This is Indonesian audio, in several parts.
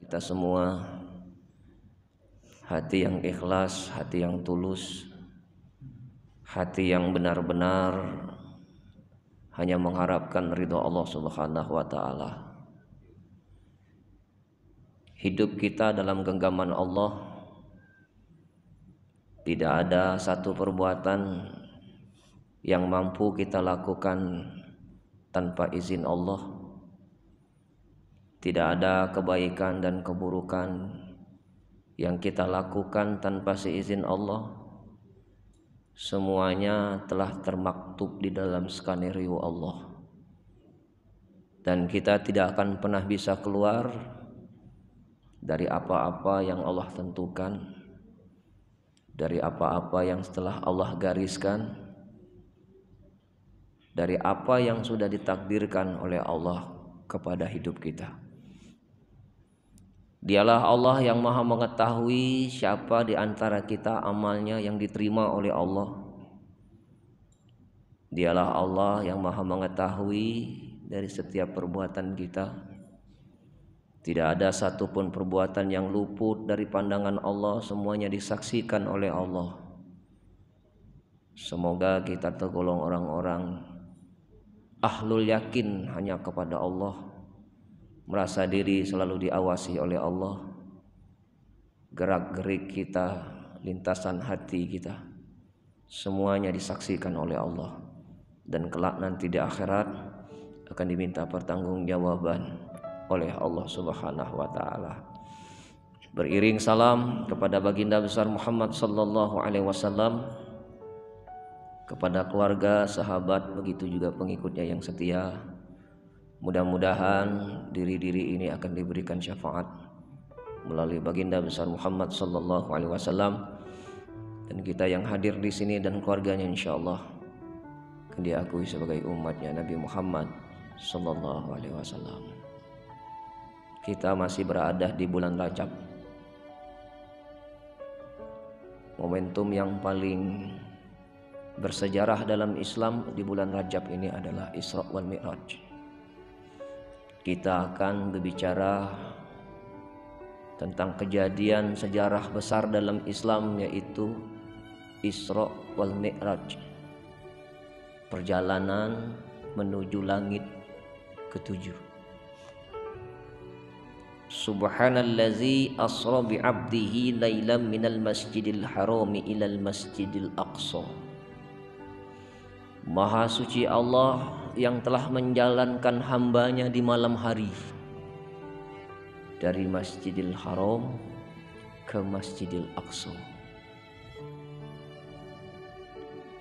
kita semua hati yang ikhlas, hati yang tulus, hati yang benar-benar hanya mengharapkan ridha Allah Subhanahu wa taala. Hidup kita dalam genggaman Allah, tidak ada satu perbuatan yang mampu kita lakukan tanpa izin Allah. Tidak ada kebaikan dan keburukan yang kita lakukan tanpa seizin Allah. Semuanya telah termaktub di dalam skenario Allah, dan kita tidak akan pernah bisa keluar dari apa-apa yang Allah tentukan, dari apa-apa yang setelah Allah gariskan, dari apa yang sudah ditakdirkan oleh Allah kepada hidup kita. Dialah Allah yang maha mengetahui siapa di antara kita amalnya yang diterima oleh Allah. Dialah Allah yang maha mengetahui dari setiap perbuatan kita. Tidak ada satupun perbuatan yang luput dari pandangan Allah, semuanya disaksikan oleh Allah. Semoga kita tergolong orang-orang ahlul yakin hanya kepada Allah, merasa diri selalu diawasi oleh Allah, gerak-gerik kita, lintasan hati kita, semuanya disaksikan oleh Allah, dan kelak nanti di akhirat akan diminta pertanggungjawaban oleh Allah Subhanahu wa taala. Beriring salam kepada baginda besar Muhammad sallallahu alaihi wasallam, kepada keluarga, sahabat, begitu juga pengikutnya yang setia. Mudah-mudahan diri-diri ini akan diberikan syafaat melalui baginda besar Muhammad sallallahu alaihi wasallam, dan kita yang hadir di sini dan keluarganya insyaallah akan diakui sebagai umatnya Nabi Muhammad sallallahu alaihi wasallam. Kita masih berada di bulan Rajab, momentum yang paling bersejarah dalam Islam di bulan Rajab ini adalah Isra wal Mi'raj. Kita akan berbicara tentang kejadian sejarah besar dalam Islam, yaitu Isra wal Mi'raj, perjalanan menuju langit ketujuh. Subhanallazi asra bi'abdihi lailan minal masjidil harami ilal masjidil aqsa. Maha suci Allah yang telah menjalankan hambanya di malam hari dari Masjidil Haram ke Masjidil Aqsa.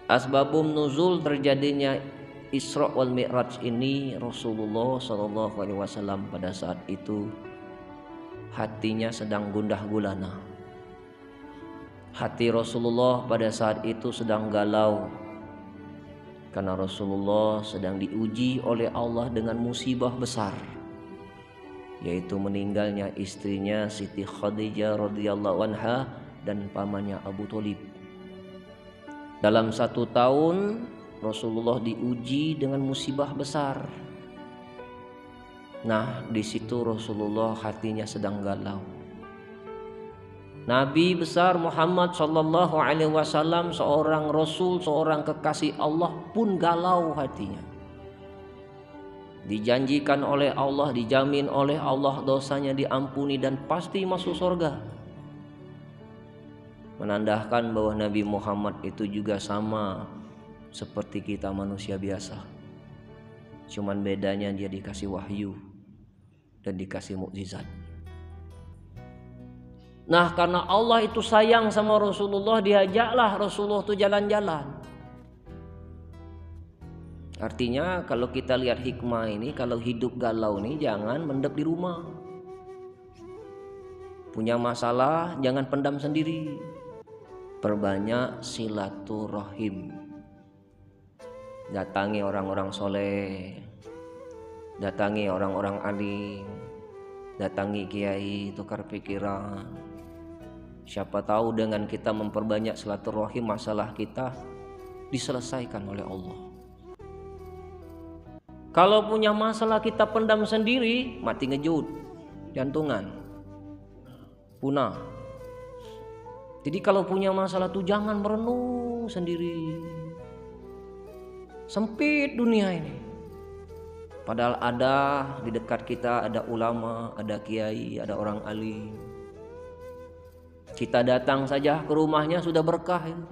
Asbabun nuzul terjadinya Isra wal Mi'raj ini, Rasulullah SAW pada saat itu hatinya sedang gundah gulana. Hati Rasulullah pada saat itu sedang galau, karena Rasulullah sedang diuji oleh Allah dengan musibah besar, yaitu meninggalnya istrinya Siti Khadijah radhiyallahu anha dan pamannya Abu Thalib. Dalam 1 tahun Rasulullah diuji dengan musibah besar. Nah, di situ Rasulullah hatinya sedang galau. Nabi besar Muhammad sallallahu alaihi wasallam, seorang rasul, seorang kekasih Allah pun galau hatinya. Dijanjikan oleh Allah, dijamin oleh Allah dosanya diampuni dan pasti masuk surga. Menandakan bahwa Nabi Muhammad itu juga sama seperti kita manusia biasa. Cuman bedanya dia dikasih wahyu dan dikasih mukjizat. Nah, karena Allah itu sayang sama Rasulullah, diajaklah Rasulullah itu jalan-jalan. Artinya kalau kita lihat hikmah ini, kalau hidup galau nih jangan mendep di rumah. Punya masalah jangan pendam sendiri. Perbanyak silaturahim. Datangi orang-orang soleh, datangi orang-orang alim, datangi kiai, tukar pikiran. Siapa tahu dengan kita memperbanyak silaturahim, masalah kita diselesaikan oleh Allah. Kalau punya masalah kita pendam sendiri, mati ngejut, jantungan. punah. Jadi kalau punya masalah tuh jangan merenung sendiri. Sempit dunia ini. Padahal ada di dekat kita, ada ulama, ada kiai, ada orang alim. Kita datang saja ke rumahnya sudah berkah itu.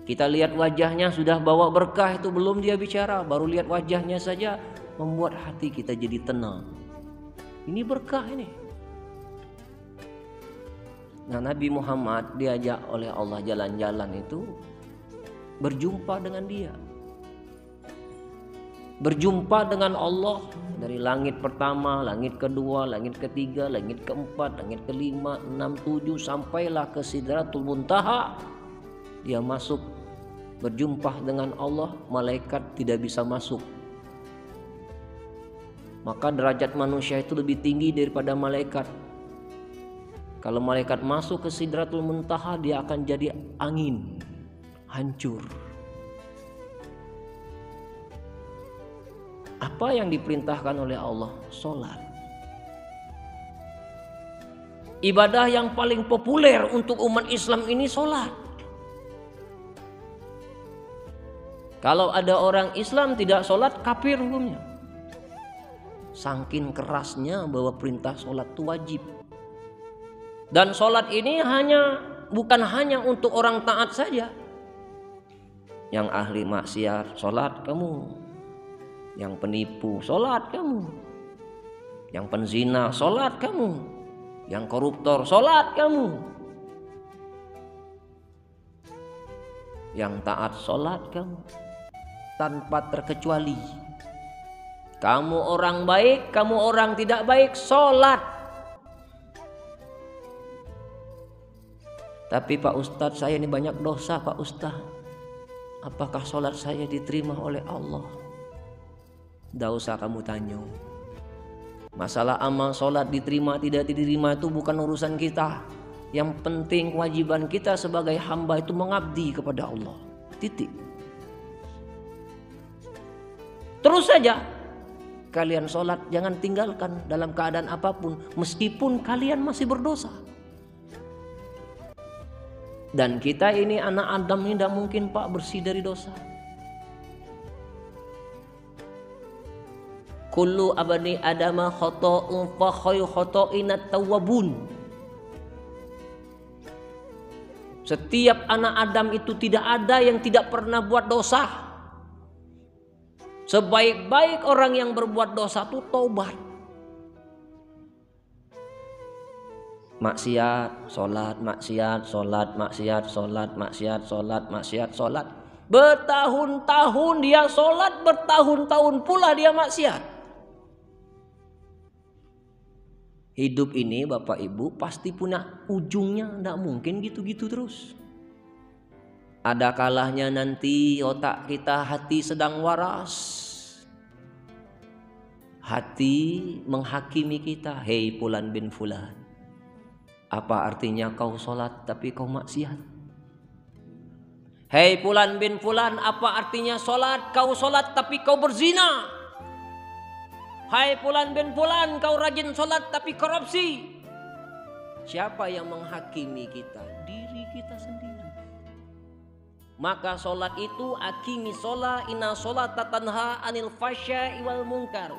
Kita lihat wajahnya sudah bawa berkah itu, belum dia bicara, baru lihat wajahnya saja membuat hati kita jadi tenang. Ini berkah ini. Nah, Nabi Muhammad diajak oleh Allah jalan-jalan itu berjumpa dengan dia. Berjumpa dengan Allah dari langit pertama, langit kedua, langit ketiga, langit keempat, langit kelima, 6, 7 sampailah ke Sidratul Muntaha. Dia masuk berjumpa dengan Allah, malaikat tidak bisa masuk. Maka derajat manusia itu lebih tinggi daripada malaikat. Kalau malaikat masuk ke Sidratul Muntaha, dia akan jadi angin, hancur. Apa yang diperintahkan oleh Allah? Sholat. Ibadah yang paling populer untuk umat Islam ini sholat. Kalau ada orang Islam tidak sholat, kafir hukumnya. Saking kerasnya bahwa perintah sholat itu wajib. Dan sholat ini bukan hanya untuk orang taat saja. Yang ahli maksiat sholat kamu. Yang penipu sholat kamu. Yang penzina sholat kamu. Yang koruptor sholat kamu. Yang taat sholat kamu. Tanpa terkecuali. Kamu orang baik, kamu orang tidak baik, sholat. Tapi Pak Ustadz, saya ini banyak dosa Pak Ustadz. Apakah sholat saya diterima oleh Allah? Tidak usah kamu tanya. Masalah amal sholat diterima tidak diterima itu bukan urusan kita. Yang penting kewajiban kita sebagai hamba itu mengabdi kepada Allah. Titik. Terus saja kalian sholat, jangan tinggalkan dalam keadaan apapun, meskipun kalian masih berdosa. Dan kita ini anak Adam ini tidak mungkin Pak bersih dari dosa. Kullu abani adama khata'un fa khairu khata'inat tawwabun. Setiap anak Adam itu tidak ada yang tidak pernah buat dosa. Sebaik-baik orang yang berbuat dosa itu taubat. Maksiat, sholat, maksiat, sholat, maksiat, sholat, maksiat, sholat, maksiat, sholat. Bertahun-tahun dia sholat, bertahun-tahun pula dia maksiat. Hidup ini Bapak Ibu pasti punya ujungnya, tidak mungkin gitu-gitu terus. Ada kalahnya nanti otak kita, hati sedang waras. Hati menghakimi kita. Hei Fulan bin Fulan, apa artinya kau sholat tapi kau maksiat? Hei Fulan bin Fulan, apa artinya sholat, kau sholat tapi kau berzina? Hai Fulan bin Fulan, kau rajin sholat tapi korupsi. Siapa yang menghakimi kita? Diri kita sendiri. Maka sholat itu akimi sholat, inna sholat tatanha anil fasya wal munkar.